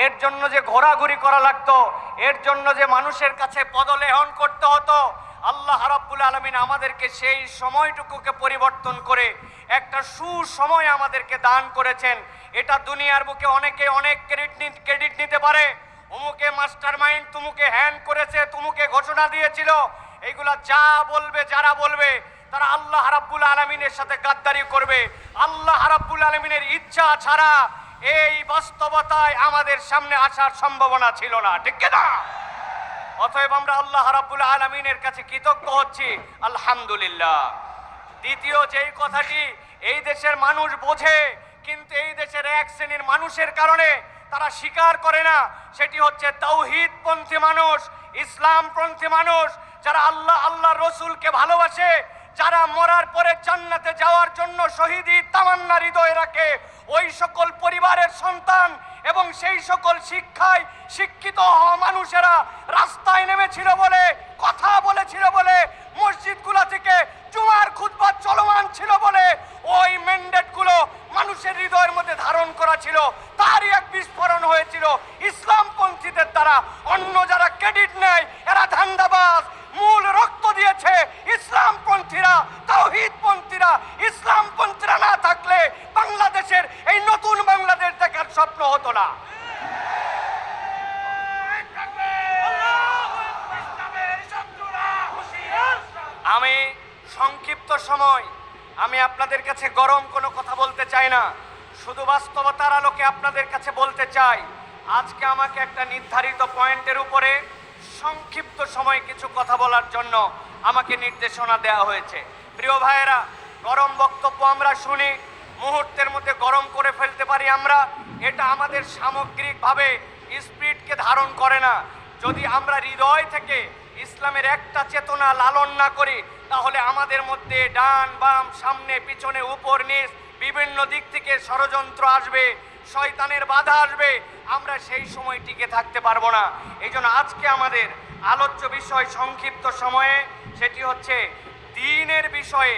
এর জন্য যে ঘোরাঘুরি করা লাগতো, এর জন্য যে মানুষের কাছে পদলেহন করতে হতো, আল্লাহ রাব্বুল আলামিন আমাদেরকে সেই সময়টুকুকে পরিবর্তন করে একটা সুসময় আমাদেরকে দান করেছেন। এটা দুনিয়ার বুকে অনেকে অনেক ক্রেডিট নিতে পারে। অমুকে মাস্টার মাইন্ড, তুমুকে হ্যান্ড করেছে, তুমুকে ঘোষণা দিয়েছিল, এইগুলা যা বলবে, যারা বলবে তারা আল্লাহ রাব্বুল আলামিনের সাথে গাদ্দারি করবে। আল্লাহ রাব্বুল আলামিনের ইচ্ছা ছাড়া এই বাস্তবতায় আমাদের সামনে আসার সম্ভাবনা ছিল না, ঠিক না? অতএব আমরা আল্লাহ রাব্বুল আলামিনের কাছে কৃতজ্ঞ হচ্ছি, আলহামদুলিল্লাহ। দ্বিতীয় যেই কথাটি এই দেশের মানুষ বোঝে, কিন্তু এই দেশের এক শ্রেণীর মানুষের কারণে তারা স্বীকার করে না, সেটি হচ্ছে তাওহীদপন্থী মানুষ, ইসলামপন্থী মানুষ, যারা আল্লাহ রসুলকে ভালোবাসে, যারা মরার পরে জান্নাতে যাওয়ার জন্য শহীদি তামান্না হৃদয়ে রাখে, ওই সকল পরিবারের সন্তান এবং সেই সকল শিক্ষায় শিক্ষিত হওয়া মানুষেরা রাস্তায় নেমেছিল বলে, কথা বলেছিল বলে, মসজিদগুলো থেকে জুমার খুতবা চলমান ছিল বলে ওই ম্যান্ডেটগুলো মানুষের হৃদয়ের মধ্যে ধারণ করা ছিল, তারই এক বিস্ফোরণ হয়েছিল ইসলামপন্থীদের দ্বারা। অন্য যারা ক্রেডিট নেয় এরা ধান্দাবাজ। মূল রক্ত দিয়েছে ইসলামপন্থীরা, তাওহীদপন্থীরা। ইসলামপন্থীরা না থাকলে বাংলাদেশের এই নতুন বাংলাদেশ দেখার স্বপ্ন হতো না। আমি সংক্ষিপ্ত সময় আমি আপনাদের কাছে গরম কোনো কথা বলতে চাই না, শুধু বাস্তবতার আলোকে আপনাদের কাছে বলতে চাই, আজকে আমাকে একটা নির্ধারিত পয়েন্টের উপরে সংক্ষিপ্ত সময় কিছু কথা বলার জন্য আমাকে নির্দেশনা দেওয়া হয়েছে। প্রিয় ভাইয়েরা, গরম বক্তব্য আমরা শুনি, মুহূর্তের মধ্যে গরম করে ফেলতে পারি আমরা, এটা আমাদের সামগ্রিকভাবে স্পিরিটকে ধারণ করে না। যদি আমরা হৃদয় থেকে ইসলামের একটা চেতনা লালন না করি, তাহলে আমাদের মধ্যে ডান বাম, সামনে পিছনে, উপর নিচ বিভিন্ন দিক থেকে ষড়যন্ত্র আসবে, শয়তানের বাধা আসবে, আমরা সেই সময় টিকে থাকতে পারবো না। এই জন্য আজকে আমাদের আলোচ্য বিষয় সংক্ষিপ্ত সময়ে, সেটি হচ্ছে দ্বীনের বিষয়ে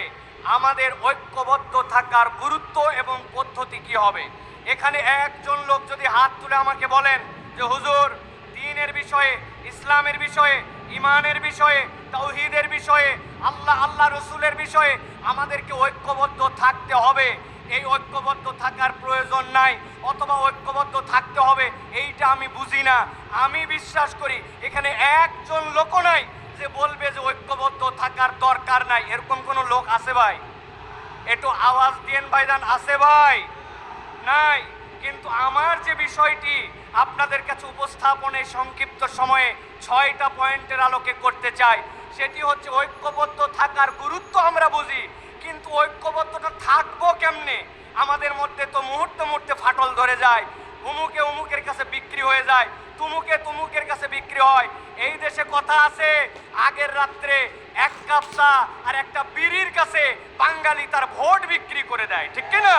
আমাদের ঐক্যবদ্ধ থাকার গুরুত্ব এবং পদ্ধতি কি হবে। এখানে একজন লোক যদি হাত তুলে আমাকে বলেন যে হুজুর, দ্বীনের বিষয়ে, ইসলামের বিষয়ে, ইমানের বিষয়ে, তাওহীদের বিষয়ে, আল্লাহ রসুলের বিষয়ে আমাদেরকে ঐক্যবদ্ধ থাকতে হবে, এই ঐক্যবদ্ধ থাকার প্রয়োজন নাই, অথবা ঐক্যবদ্ধ থাকতে হবে, এইটা আমি বুঝি না। আমি বিশ্বাস করি এখানে একজন লোক নাই যে বলবে যে ঐক্যবদ্ধ থাকার দরকার নাই। এরকম কোনো লোক আছে ভাই? একটু আওয়াজ দিয়েন ভাইজান, আছে ভাই? নাই। কিন্তু আমার যে বিষয়টি আপনাদের কাছে উপস্থাপনে সংক্ষিপ্ত সময়ে 6টা পয়েন্টের আলোকে করতে চাই, সেটি হচ্ছে ঐক্যবদ্ধ থাকার গুরুত্ব আমরা বুঝি, কিন্তু ঐক্যবদ্ধটা থাকবো কেমনে? আমাদের মধ্যে তো মুহূর্তে মুহূর্তে ফাটল ধরে যায়, উমুকে উমুকের কাছে বিক্রি হয়ে যায়, তুমুকে তুমুকের কাছে বিক্রি হয়। এই দেশে কথা আছে, আগের রাত্রে এক কাপ চা আর একটা বিড়ির কাছে বাঙালি তার ভোট বিক্রি করে দেয়, ঠিক কিনা?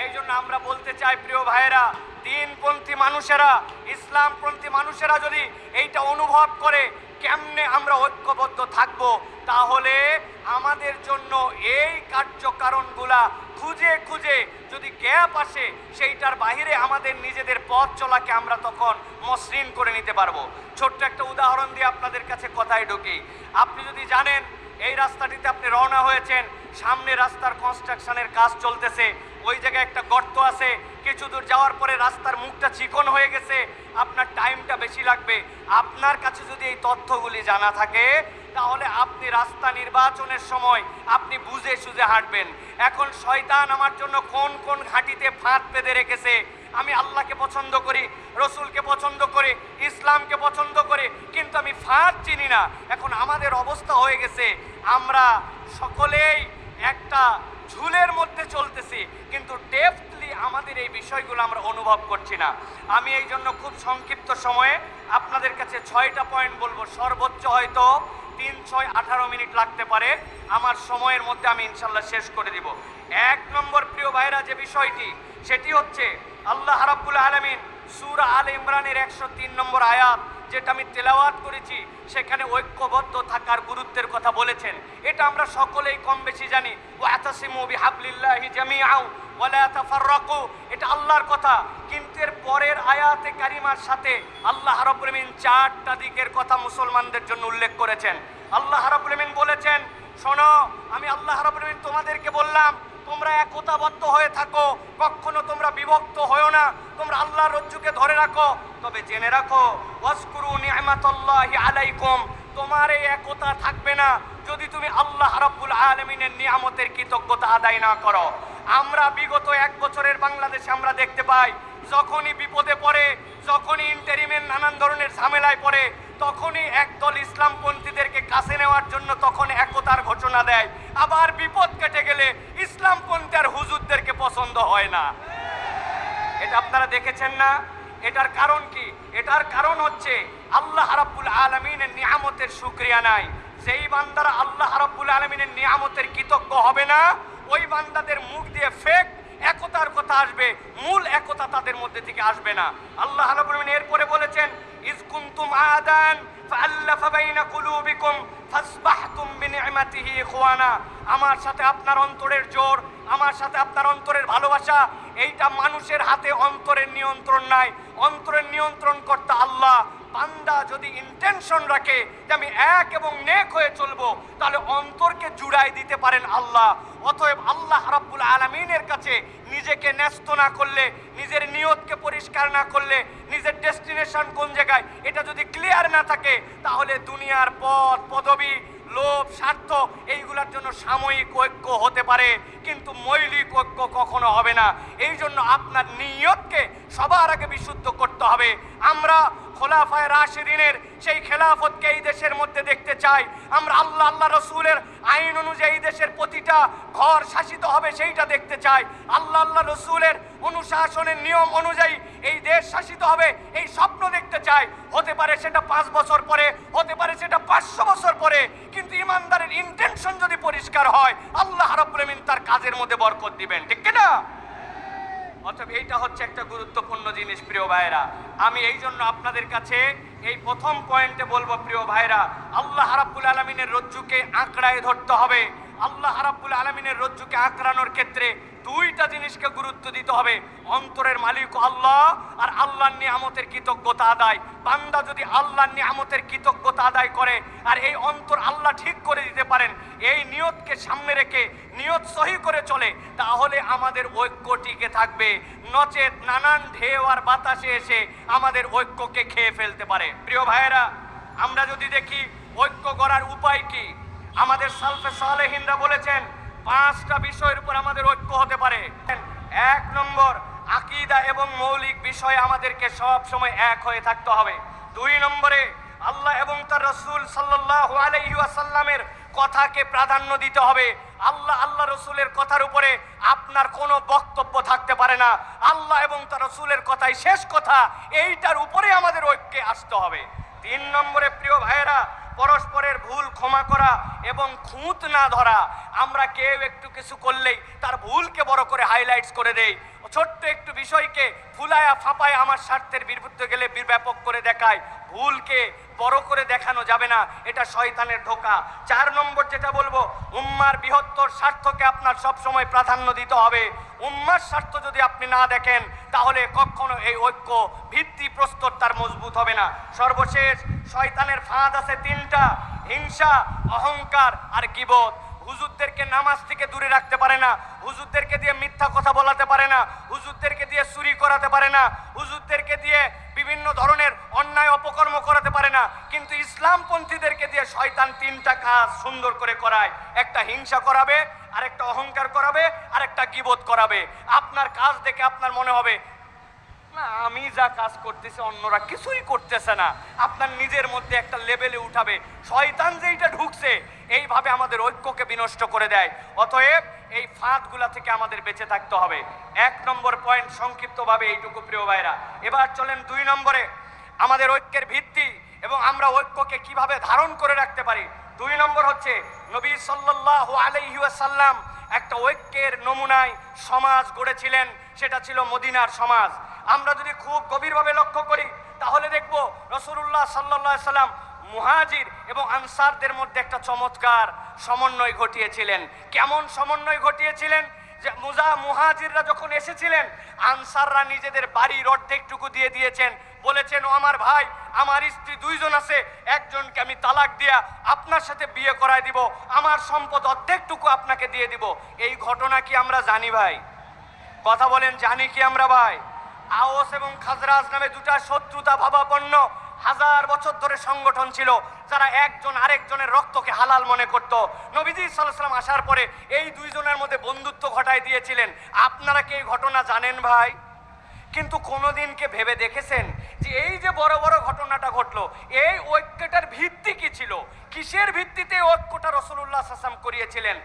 এই জন্য আমরা বলতে চাই প্রিয় ভাইয়েরা, দ্বীনপন্থী মানুষেরা, ইসলামপন্থী মানুষেরা যদি এইটা অনুভব করে কেমনে আমরা ঐক্যবদ্ধ থাকব, তাহলে আমাদের জন্য এই কার্যকারণগুলা খুঁজে খুঁজে যদি গ্যাপ আসে, সেইটার বাহিরে আমাদের নিজেদের পথ চলাকে আমরা তখন মসৃণ করে নিতে পারবো। ছোট্ট একটা উদাহরণ দিয়ে আপনাদের কাছে কথায় ঢুকি। আপনি যদি জানেন এই রাস্তাটিতে আপনি রওনা হয়েছেন, সামনে রাস্তার কনস্ট্রাকশনের কাজ চলতেছে, ওই জায়গায় একটা গর্ত আছে, কিছু দূর যাওয়ার পরে রাস্তার মুখটা চিকন হয়ে গেছে, আপনার টাইমটা বেশি লাগবে। আপনার কাছে যদি এই তথ্যগুলি জানা থাকে, তাহলে আপনি রাস্তা নির্বাচনের সময় আপনি বুঝে সুঝে হাঁটবেন। এখন শয়তান আমার জন্য কোন কোন ঘাঁটিতে ফাঁদ পেতে রেখেছে, আমি আল্লাহকে পছন্দ করি, রসুলকে পছন্দ করি, ইসলামকে পছন্দ করি, কিন্তু আমি ফাঁদ চিনি না। এখন আমাদের অবস্থা হয়ে গেছে, আমরা সকলেই একটা ঝুলের মধ্যে চলতেছি, কিন্তু ডেপথলি আমাদের এই বিষয়গুলো আমরা অনুভব করছি না। আমি এই জন্য খুব সংক্ষিপ্ত সময়ে আপনাদের কাছে 6টা পয়েন্ট বলবো, সর্বোচ্চ হয়তো 3, 6, 18 মিনিট লাগতে পারে, আমার সময়ের মধ্যে আমি ইনশাল্লাহ শেষ করে দিব। 1 নম্বর প্রিয় ভাইরা যে বিষয়টি, সেটি হচ্ছে আল্লাহ রাব্বুল আলামিন সূরা আলে ইমরানের 103 নম্বর আয়াত যেটা আমি তেলাওয়াত করেছি সেখানে ঐক্যবদ্ধ থাকার গুরুত্বের কথা বলেছেন। এটা আমরা সকলেই কম বেশি জানি। ওয়াতাসিমু বিহাবলিল্লাহি জামিআন ওয়ালা তাফাররাকু, এটা আল্লাহর কথা। কিন্তু এর পরের আয়াতে কারিমার সাথে আল্লাহ রাব্বুল আমিন চারটা দিকের কথা মুসলমানদের জন্য উল্লেখ করেছেন। আল্লাহ রাব্বুল আমিন বলেছেন, শোনো, আমি আল্লাহ রাব্বুল আমিন তোমাদেরকে বললাম তোমরা একতাবদ্ধ হয়ে থাকো, কখনো তোমরা বিভক্ত হয়ো না, তোমরা আল্লাহর রজ্জুকে ধরে রাখো। তবে জেনে রাখো, ওয়াজকুরু নি'মাতাল্লাহি আলাইকুম, তোমার এই একতা থাকবে না যদি তুমি আল্লাহ রাব্বুল আলামিনের নিয়ামতের কৃতজ্ঞতা আদায় না করো। আমরা বিগত 1 বছরের বাংলাদেশে আমরা দেখতে পাই, যখনই বিপদে পড়ে, যখনই ইন্টারিমের নানান ধরনের ঝামেলায় পড়ে, তখনই একদল ইসলামপন্থীদেরকে কাছে নেওয়ার জন্য তখন একতার ঘোষণা দেয়। আবার বিপদ কেটে গেলে ইসলামপন্থী আর হুজুরদেরকে পছন্দ হয় না। এটা আপনারা দেখেছেন না? এটার কারণ কি? এটার কারণ হচ্ছে আল্লাহ রাব্বুল আলামিনের নিয়ামতের শুকরিয়া নাই। যেই বান্দারা আল্লাহ রাব্বুল আলামিনের নিয়ামতের কৃতজ্ঞ হবে না, ওই বান্দাদের মুখ দিয়ে ফেক একতার কথা আসবে, মূল একতা তাদের মধ্যে থেকে আসবে না। আল্লাহ রাব্বুল আলামিন এরপরে বলেছেন, ইজ কুনতুম আদান ফাআল্লাফা বাইনা কুলুবিকুম ফাসবাহতুম বিনি'মাতিহি ইখওয়ানা। আমার সাথে আপনার অন্তরের জোর, আমার সাথে আপনার অন্তরের ভালোবাসা, এইটা মানুষের হাতে অন্তরের নিয়ন্ত্রণ নাই, অন্তরের নিয়ন্ত্রণ করতে আল্লাহ। বান্দা যদি ইন্টেনশন রাখে যে আমি এক এবং নেক হয়ে চলবো, তাহলে অন্তরকে জুড়াই দিতে পারেন আল্লাহ। অতএব আল্লাহ রাব্বুল আলামিনের কাছে নিজেকে ন্যস্ত না করলে, নিজের নিয়তকে পরিষ্কার না করলে, নিজের ডেস্টিনেশন কোন জায়গায় এটা যদি ক্লিয়ার না থাকে, তাহলে দুনিয়ার পদ পদবি, লোভ, স্বার্থ এইগুলোর জন্য সাময়িক ঐক্য হতে পারে, কিন্তু মৌলিক ঐক্য কখনো হবে না। এই জন্য আপনার নিয়তকে সবার আগে বিশুদ্ধ করতে হবে। আমরা খোলাফায়ে রাশিদিনের সেই খেলাফতকে এই দেশের মধ্যে দেখতে চাই। আমরা আল্লাহ রসুলের আইন অনুযায়ী দেশের প্রতিটা ঘর শাসিত হবে সেইটা দেখতে চাই। আল্লাহ রসুলের অনুশাসনের নিয়ম অনুযায়ী এই দেশ শাসিত হবে এই স্বপ্ন দেখতে চাই। হতে পারে সেটা 5 বছর পরে, হতে পারে সেটা 500 বছর পরে, কিন্তু ইমানদারের ইন্টেনশন যদি পরিষ্কার হয়, আল্লাহ রাব্বুল আমিন তার কাজের মধ্যে বরকত দিবেন, ঠিক কি না? অতএব এইটা হচ্ছে একটা গুরুত্বপূর্ণ জিনিস প্রিয় ভাইরা। আমি এই জন্য আপনাদের কাছে এই প্রথম পয়েন্টে বলবো, প্রিয় ভাইরা, আল্লাহ রাব্বুল আলামিনের রজ্জুকে আঁকড়ায় ধরতে হবে। আল্লাহ রাব্বুল আলামিনের রজ্জুকে আঁকড়ানোর ক্ষেত্রে দুইটা জিনিসকে গুরুত্ব দিতে হবে, অন্তরের মালিক আল্লাহ আর আল্লাহর নিয়ামতের কৃতজ্ঞতা আদায়। বান্দা যদি আল্লাহর নিয়ামতের কৃতজ্ঞতা আদায় করে আর এই অন্তর আল্লাহ ঠিক করে দিতে পারেন, এই নিয়তকে সামনে রেখে নিয়ত সহি করে চলে, তাহলে আমাদের ঐক্য টিকে থাকবে। নচেত নানান ঢেউ আর বাতাসে এসে আমাদের ঐক্যকে খেয়ে ফেলতে পারে। প্রিয় ভাইয়েরা, আমরা যদি দেখি ঐক্য গড়ার উপায় কি, আমাদের সালফে সালেহিনরা বলেছেন 5টা বিষয়ের উপর আমাদের ঐক্য হতে পারে। 1 নম্বর, আকীদা এবং মৌলিক বিষয়ে আমাদেরকে সব সময় এক হয়ে থাকতে হবে। 2 নম্বরে, আল্লাহ এবং তার রাসূল সাল্লাল্লাহু আলাইহি ওয়াসাল্লামের কথাকে প্রাধান্য দিতে হবে। আল্লাহ রসুলের কথার উপরে আপনার কোনো বক্তব্য থাকতে পারে না। আল্লাহ এবং তার রসুলের কথাই শেষ কথা, এইটার উপরে আমাদের ঐক্যে আসতে হবে। 3 নম্বরে, প্রিয় ভাইয়েরা, পরস্পরের ভুল ক্ষমা করা এবং খুঁত না ধরা। আমরা কেউ একটু কিছু করলেই তার ভুলকে বড় করে হাইলাইটস করে দেই, ছোট্ট একটু বিষয়কে ফুলায়া ফাঁপায় আমার স্বার্থের বিরুদ্ধে গেলে ব্যাপক করে দেখায়। ভুলকে বড় করে দেখানো যাবে না, এটা শয়তানের ধোঁকা। 4 নম্বর যেটা বলবো, উম্মার বৃহত্তর স্বার্থকে আপনার সব সময় প্রাধান্য দিতে হবে। উম্মার স্বার্থ যদি আপনি না দেখেন, তাহলে কখনো এই ঐক্য ভিত্তি প্রস্তর তার মজবুত হবে না। সর্বশেষ, শয়তানের ফাঁদ আছে 3টা, হিংসা, অহংকার আর গীবত। হুজুরদেরকে নামাজ থেকে দূরে রাখতে পারে না, হুজুরদেরকে দিয়ে মিথ্যা কথা বলাতে পারে না, হুজুরদেরকে দিয়ে চুরি করাতে পারে না, হুজুরদেরকে দিয়ে বিভিন্ন ধরনের অন্যায় অপকর্ম করাতে পারে না, কিন্তু ইসলামপন্থীদেরকে দিয়ে শয়তান 3টা কাজ সুন্দর করে করায়। একটা হিংসা করাবে, আরেকটা অহংকার করাবে, আরেকটা গীবত করাবে। আপনার কাজ দেখে আপনার মনে হবে না আমি যা কাজ করতেছি অন্যরা কিছুই করতেছে না, আপনার নিজের মধ্যে একটা লেভেলে উঠাবে। শয়তান যেইটা ঢুকছে এইভাবে আমাদের ঐক্যকে বিনষ্ট করে দেয়। অতএব এই ফাঁদগুলা থেকে আমাদের বেঁচে থাকতে হবে। 1 নম্বর পয়েন্ট সংক্ষিপ্তভাবে এইটুকু প্রিয় ভাইরা। এবার চলেন 2 নম্বরে, আমাদের ঐক্যের ভিত্তি এবং আমরা ঐক্যকে কিভাবে ধারণ করে রাখতে পারি। 2 নম্বর হচ্ছে, নবী সাল্লাল্লাহু আলাইহি ওয়াসাল্লাম একটা ঐক্যের নমুনায় সমাজ গড়েছিলেন, সেটা ছিল মদিনার সমাজ। আমরা যদি খুব গভীরভাবে লক্ষ্য করি, তাহলে তাহলে দেখব রাসূলুল্লাহ সাল্লাল্লাহু আলাইহি সাল্লাম মুহাজির এবং আনসারদের মধ্যে একটা চমৎকার সমন্বয় ঘটিয়েছিলেন। কেমন সমন্বয় ঘটিয়েছিলেন? যে মুহাজিররা যখন এসেছিলেন, আনসাররা নিজেদের বাড়ির অর্ধেকটুকু দিয়ে দিয়েছেন, বলেছেন ও আমার ভাই, আমার স্ত্রী দুইজন আছে, একজনকে আমি তালাক দিয়া আপনার সাথে বিয়ে করায় দিব, আমার সম্পদ অর্ধেকটুকু আপনাকে দিয়ে দিব। এই ঘটনা কি আমরা জানি ভাই? কথা বলেন, জানি কি আমরা ভাই? আওস এবং খাজরাজ নামে দুটা শত্রুতা ভাবাপন্ন হাজার বছর ধরে সংগঠন ছিল, যারা একজন আরেকজনের রক্তকে হালাল মনে করত। নবীজি সাল্লাল্লাহু আলাইহি ওয়াসাল্লাম আসার পরে এই দুইজনের মধ্যে বন্ধুত্ব ঘটায় দিয়েছিলেন। আপনারা কি এই ঘটনা জানেন ভাই? কিন্তু কোনোদিনকে ভেবে দেখেছেন যে এই যে বড় বড় ঘটনাটা ঘটলো, এই ঐক্যটার ভিত্তি কি ছিল? কিসের ভিত্তিতে ঐক্যটা রাসূলুল্লাহ সাল্লাল্লাহু আলাইহি ওয়াসাল্লাম করিয়েছিলেন?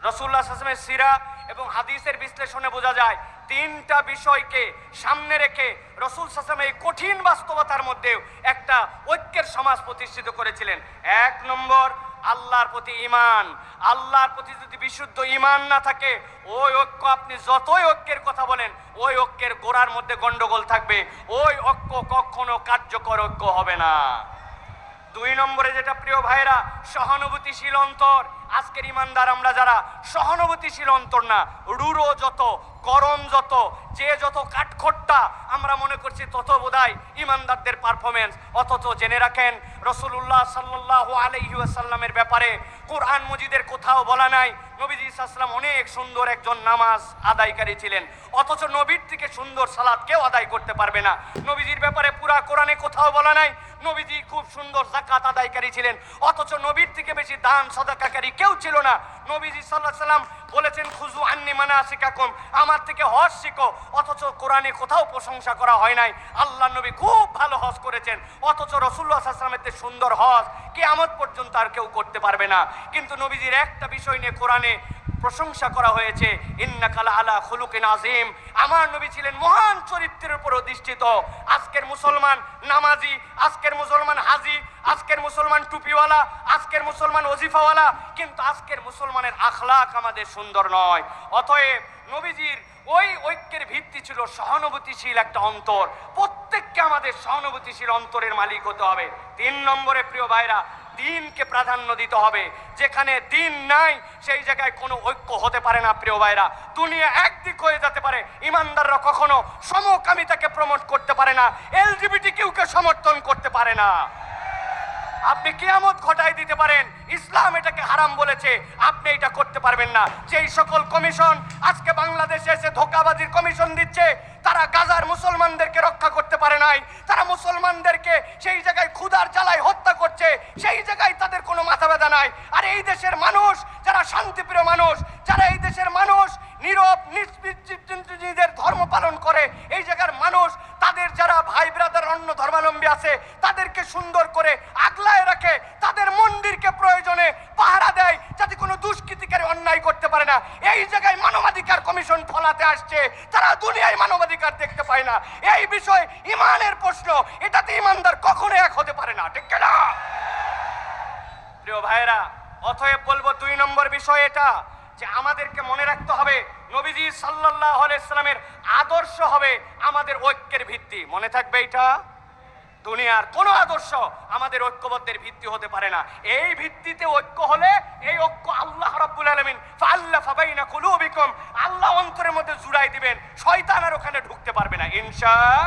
রাসূলুল্লাহ সাল্লাল্লাহু আলাইহি ওয়াসাল্লামের সিরা এবং হাদিসের বিশ্লেষণে বোঝা যায় তিনটা বিষয়কে সামনে রেখে রাসূল সাল্লাল্লাহু আলাইহি ওয়াসাল্লাম এই কঠিন বাস্তবতার মধ্যেও একটা ঐক্যের সমাজ প্রতিষ্ঠিত করেছিলেন। এক নম্বর, আল্লাহর প্রতি ঈমান। আল্লাহর প্রতি যদি বিশুদ্ধ ঈমান না থাকে, ওই ঐক্য আপনি যতই ঐক্যের কথা বলেন, ওই ঐক্যের গোড়ার মধ্যে গন্ডগোল থাকবে, ওই ঐক্য কখনো কার্যকর ঐক্য হবে না। দুই নম্বরে যেটা প্রিয় ভাইরা, সহানুভূতিশীল অন্তর। আজকের ইমানদার আমরা যারা সহানুভূতিশীল অন্তর না, রূঢ় যত, গরম যত, যে যত কাঠখোট্টা আমরা মনে করছি তত বোধহয় ইমানদারদের পারফরমেন্স। অথচ জেনে রাখেন রাসূলুল্লাহ সাল্লাল্লাহু আলাইহি ওয়াসাল্লামের ব্যাপারে কোরআন মজিদের কোথাও বলা নাই নবীজি সাল্লাল্লাহু আলাইহি ওয়াসাল্লাম অনেক সুন্দর একজন নামাজ আদায়কারী ছিলেন, অথচ নবীর থেকে সুন্দর সালাত কেউ আদায় করতে পারবে না। নবীজির ব্যাপারে পুরা কোরআনে কোথাও বলা নাই নবীজি খুব সুন্দর যাকাত আদায়কারী ছিলেন, অথচ নবীর থেকে বেশি দান সাদাকাকারী কেউ ছিল না। নবীজি সাল্লাল্লাহু আলাইহি ওয়াসাল্লাম বলেছেন খুযু আন্নী মানাসিকাকুম, আমার থেকে হজ শিখো, অথচ কোরআনে কোথাও প্রশংসা করা হয় নাই আল্লাহ নবী খুব ভালো হজ করেছেন, অথচ রাসূলুল্লাহ সাল্লাল্লাহু আলাইহি ওয়াসাল্লামের সুন্দর হজ কিয়ামত পর্যন্ত আর কেউ করতে পারবে না। কিন্তু নবীজির একটা বিষয় নিয়ে কোরআনে প্রশংসা করা হয়েছে, ইন্নাকা লাআলা খুলুকিন আযীম, আমার নবী ছিলেন মহান চরিত্রের উপর অধিষ্ঠিত। আজকের মুসলমান নামাজি, আজকের মুসলমান হাজি, আজকের মুসলমান টুপিওয়ালা, আজকের মুসলমান ওজিফাওয়ালা, কিন্তু আজকের মুসলমানের আখলাক আমাদের সুন্দর নয়। অতএব নবীজির ওই ঐক্যের ভিত্তি ছিল সহানুভূতিশীল একটা অন্তর। প্রত্যেককে আমাদের সহানুভূতিশীল অন্তরের মালিক হতে হবে। তিন নম্বরে প্রিয় ভাইরা, দিনকে প্রাধান্য দিতে হবে। যেখানে দিন নাই সেই জায়গায় কোনো ঐক্য হতে পারে না প্রিয় ভাইরা। দুনিয়া একদিক হয়ে যেতে পারে, ইমানদাররা কখনো সমকামিতাকে প্রমোট করতে পারে না, এলজিবিটিকিউকে সমর্থন করতে পারে না। আপনি কিয়ামত ঘটায় দিতে পারেন, ইসলাম এটাকে হারাম বলেছে, আপনি এটা করতে পারবেন না। যেই সকল কমিশন আজকে বাংলাদেশে এসে ধোঁকাবাজির কমিশন দিচ্ছে, তারা গাজার মুসলমানদেরকে রক্ষা করতে পারে নাই, তারা মুসলমানদেরকে সেই জায়গায় ক্ষুধার জ্বালায় হত্যা করছে, সেই জায়গায় তাদের কোনো মাথা ব্যথা নাই। আর এই দেশের মানুষ যারা শান্তিপ্রিয় মানুষ, যারা এই দেশের মানুষ নীরব নিজের ধর্ম পালন করে, এই জায়গার মানুষ তাদের যারা ভাই ব্রাদার অন্য ধর্মাবলম্বী আছে তাদেরকে সুন্দর করে আগলায় রাখে, তাদের মন্দিরকে প্রয়োজনে পাহারা দেয় যাতে কোনো দুষ্কৃতিকারী অন্যায় করতে পারে না। এই জায়গায় মানবাধিকার কমিশন ফলাতে আসছে, তারা দুনিয়ায় মানবাধিকার দেখতে পায় না। এই বিষয় ইমানের প্রশ্ন, এটাতে ইমানদার কখনো এক হতে পারে না, ঠিক না প্রিয় ভাইরা? অতএব বলবো দুই নম্বর বিষয় এটা যে আমাদেরকে মনে রাখতে হবে নবীজি সাল্লাল্লাহু আলাইহি ওয়াসাল্লামের আদর্শ হবে আমাদের ঐক্যের ভিত্তি। মনে থাকবে এটা, দুনিয়ার কোনো আদর্শ আমাদের ঐক্যবদ্ধের ভিত্তি হতে পারে না। এই ভিত্তিতে ঐক্য হলে এই ঐক্য আল্লাহ রাব্বুল আলামিন ফাআল্লাফা বাইনা কুলুবিকুম, আল্লাহ অন্তরের মধ্যে জুড়াই দিবেন, শয়তান আর ওখানে ঢুকতে পারবে না ইনশাআল্লাহ।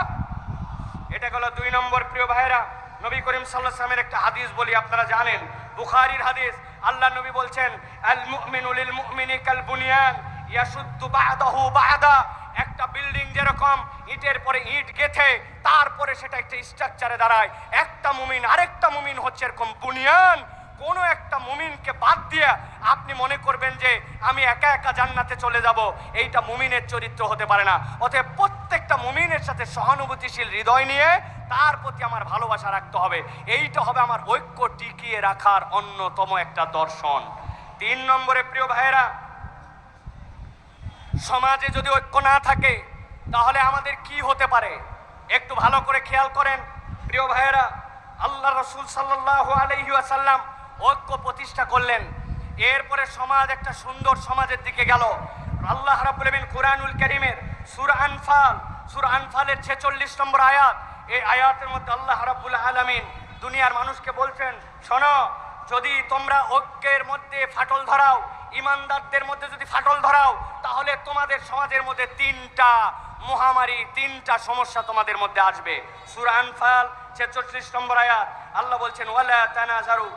এটা হলো দুই নম্বর প্রিয় ভাইরা। নবী করিম সাল্লাল্লাহু আলাইহি ওয়াসাল্লামের একটা হাদিস বলি, আপনারা জানেন, বুখারীর হাদিস। আল্লাহ নবী বলছেন আল মুমিনু লিল মুমিনি কাল বুনিয়ান ইয়াশুদ্দু বা'দাহু বা'দা, একটা বিল্ডিং যেরকম ইটের পরে ইট গেথে তারপরে সেটা একটা স্ট্রাকচারে দাঁড়ায়, একটা মুমিন আরেকটা মুমিন হচ্ছে এরকম বুনিয়ান। কোনো একটা মুমিনকে বাদ দিয়ে আপনি মনে করবেন যে আমি একা একা জান্নাতে চলে যাব, এইটা মুমিনের চরিত্র হতে পারে না। অতএব প্রত্যেকটা মুমিনের সাথে সহানুভূতিশীল হৃদয় নিয়ে তার প্রতি আমার ভালোবাসা রাখতে হবে। এইটা হবে আমার ঐক্য টিকিয়ে রাখার অন্যতম একটা দর্শন। তিন নম্বরে প্রিয় ভাইয়েরা, সমাজে যদি ঐক্য না থাকে তাহলে আমাদের কি হতে পারে একটু ভালো করে খেয়াল করেন প্রিয় ভাইয়েরা। আল্লাহ রাসূল সাল্লাল্লাহু আলাইহি ওয়াসাল্লাম ঐক্য প্রতিষ্ঠা করলেন, এরপরে সমাজ একটা সুন্দর সমাজের দিকে গেল। আল্লাহ রাব্বুল আলামিন কুরআনুল কারীমের সূরা আনফালের 46 নম্বর আয়াত, এই আয়াতের মধ্যে আল্লাহ রাব্বুল আলামিন দুনিয়ার মানুষকে বলছেন, শোনো, যদি তোমরা ঐক্যের মধ্যে ফাটল ধরাও, ইমানদারদের মধ্যে যদি ফাটল ধরাও, তাহলে তোমাদের সমাজের মধ্যে তিনটা মহামারী, তিনটা সমস্যা তোমাদের মধ্যে আসবে। সূরা আনফাল 46 নম্বর আয়াত, আল্লাহ বলছেন ওয়ালা তানাজারু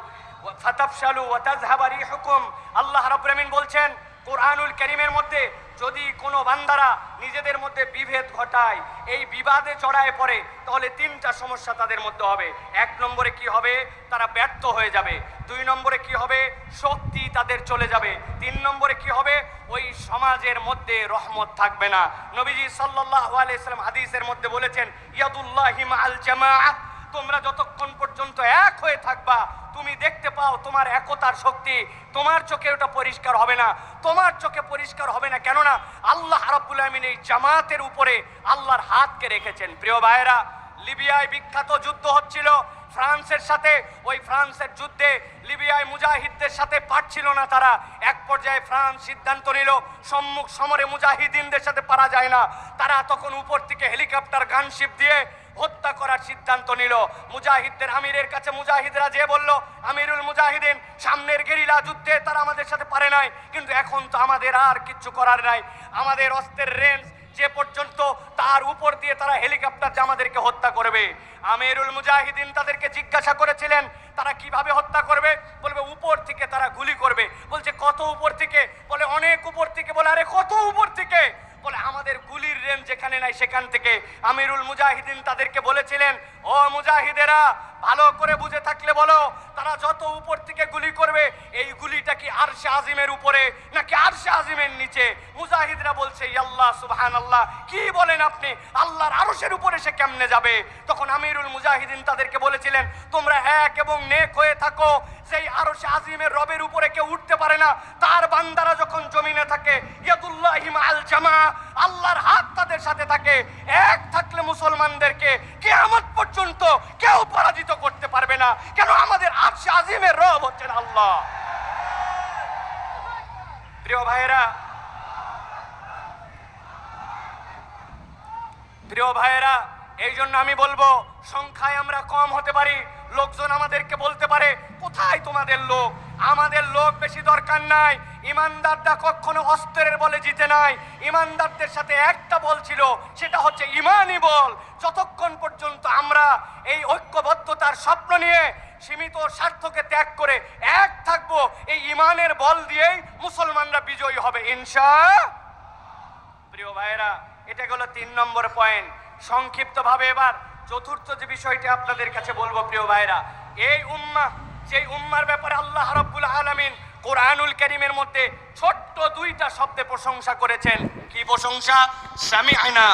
ফাতাফশালু ওয়া তাযহাবা রিহুকুম। আল্লাহ রাব্বুল আলামিন বলছেন কোরআনুল কারীমের মধ্যে, যদি কোনো বান্দারা নিজেদের মধ্যে বিভেদ ঘটায়, এই বিবাদে জড়ায় পড়ে, তাহলে তিনটা সমস্যা তাদের মধ্যে হবে। এক নম্বরে কি হবে? তারা ব্যর্থ হয়ে যাবে। দুই নম্বরে কি হবে? শক্তি তাদের চলে যাবে। তিন নম্বরে কি হবে? ওই সমাজের মধ্যে রহমত থাকবে না। নবীজি সাল্লাল্লাহু আলাইহি সাল্লাম হাদিসের মধ্যে বলেছেন, ইয়াদুল্লাহি মাআল জামাআহ, তোমরা যতক্ষণ পর্যন্ত এক হয়ে থাকবা, তুমি দেখতে পাও তোমার একতার শক্তি, তোমার চোখে ওটা পরিষ্কার হবে না, তোমার চোখে পরিষ্কার হবে না। কেননা আল্লাহ রাব্বুল আলামিন এই জামাতের উপরে আল্লাহর হাতকে রেখেছেন। প্রিয় ভাইয়েরা, লিবিয়ায় বিখ্যাত যুদ্ধ হচ্ছিল ফ্রান্সের সাথে। ওই ফ্রান্সের যুদ্ধে লিবিয়ায় মুজাহিদদের সাথে পারছিল না তারা। এক পর্যায়ে ফ্রান্স সিদ্ধান্ত নিল, সম্মুখ সমরে মুজাহিদিনদের সাথে পারা যায় না। তারা তখন উপর থেকে হেলিকপ্টার গানশিপ দিয়ে হত্যা করার সিদ্ধান্ত নিল। মুজাহিদদের আমিরের কাছে মুজাহিদরা যে বলল, আমিরুল মুজাহিদিন, সামনের গেরিলা যুদ্ধে তারা আমাদের সাথে পারে নাই, কিন্তু এখন তো আমাদের আর কিচ্ছু করার নাই। আমাদের অস্ত্রের রেঞ্জ যে পর্যন্ত, তার উপর দিয়ে তারা হেলিকপ্টার দিয়ে আমাদেরকে হত্যা করবে। আমিরুল মুজাহিদিন তাদেরকে জিজ্ঞাসা করেছিলেন তারা কিভাবে হত্যা করবে? বলবে উপর থেকে তারা গুলি করবে। বলছে কত উপর থেকে? বলে অনেক উপর থেকে। বলে আরে কত উপর থেকে? বলে আমাদের গুলির রেঞ্জ যেখানে নাই সেখান থেকে। আমিরুল মুজাহিদিন তাদেরকে বলেছিলেন, ও মুজাহিদেরা, ভালো করে বুঝে থাকলে বলো, তারা যত উপর থেকে গুলি করবে, এই গুলিটা কি আরশে আজিমের উপরে নাকি আরশে আজিমের নিচে? মুজাহিদরা বলছে, আল্লাহ সুবহানাল্লাহ, কি বলেন আপনি? আল্লাহর আরশের উপরে সে কেমনে যাবে? তখন আমিরুল মুজাহিদিন তাদেরকে বলেছিলেন, তোমরা এক এবং নেক হয়ে থাকো, সেই আরশে আজিমের রবের উপরে কেউ উঠতে পারে না। তার বান্দারা যখন জমিনে থাকে, ইয়াদুল্লাহি মাআল জামা, আল্লাহর হাত তাদের সাথে থাকে। এক থাকলে মুসলমানদেরকে কিয়ামত পর্যন্ত কেউ পরাজিত করতে পারবে না। কেন? আমাদের আরশে আজিমের রব হচ্ছেন আল্লাহ। প্রিয় ভাইয়েরা, প্রিয় ভাইয়েরা, এই জন্য আমি বলবো, সংখ্যায় আমরা কম হতে পারি, লোকজন আমাদেরকে বলতে পারে কোথায় তোমাদের লোক? আমাদের লোক বেশি দরকার নাই। ইমানদাররা কখনো অস্ত্রের বলে জিতে নাই। ইমানদারদের সাথে একটা বল ছিল, সেটা হচ্ছে ইমানি বল। যতক্ষণ পর্যন্ত আমরা এই ঐক্যবদ্ধতার স্বপ্ন নিয়ে সীমিত স্বার্থকে ত্যাগ করে এক থাকবো, এই ইমানের বল দিয়েই মুসলমানরা বিজয়ী হবে ইনশাআল্লাহ। প্রিয় ভাইয়েরা, এটা হলো 3 নম্বর পয়েন্ট। সংক্ষিপ্তভাবে এবার চতুর্থ যে বিষয়টি আপনাদের কাছে বলবো, প্রিয় ভাইয়েরা, এই উম্মাহ, যেই উম্মার ব্যাপারে আল্লাহ রাব্বুল আলামিন কোরআনুল কারীমের মধ্যে ছোট্ট 2টা শব্দে প্রশংসা করেছেন। কি প্রশংসা? সামি'না।